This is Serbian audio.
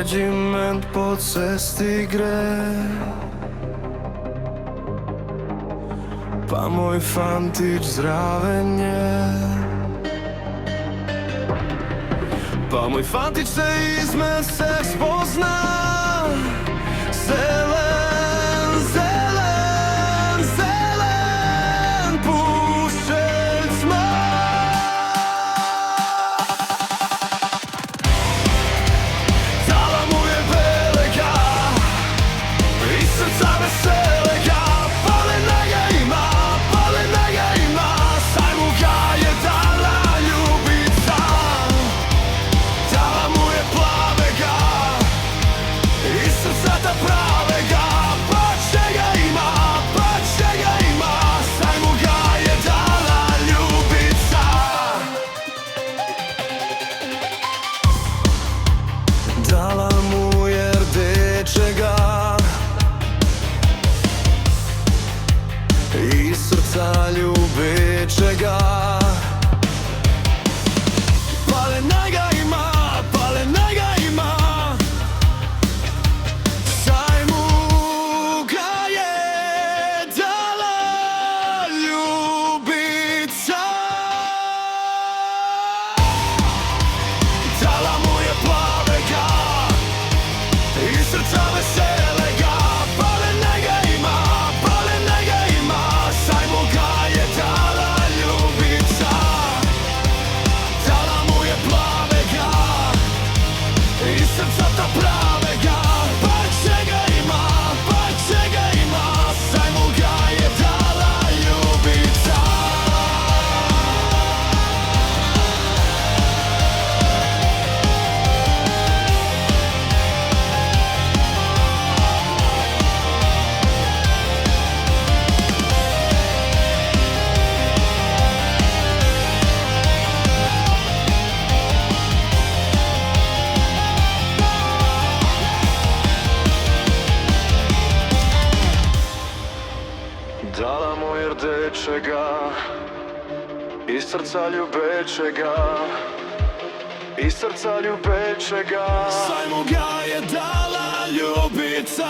regiment po cesti gre, pa moj fantič zraven je. Pa moj fantič se izmed vseh spozna. Zelen, zelen, zelen pušeljc ima. Dala mu je belega i srca veselega. Palenega ima, palenega ima, saj mu ga je dala ljubica. Dala mu je plavega i srca ta pravega. Pa čega ima, pa čega ima, saj mu ga je dala ljubica. Dala mu je rdečega i srca ljubečega. Palenega ima, palenega ima, saj mu ga je dala ljubica. Dala mu je plavega i srca veselega. Palenega ima, palenega ima, saj mu ga je dala ljubica. Dala mu je plavega i srca ta pravega. Pa čega ima, pa čega ima, saj mu ga je dala ljubica. Dala mu je rdečega i srca ljubečega, i srca ljubečega, saj mu ga je dala ljubica.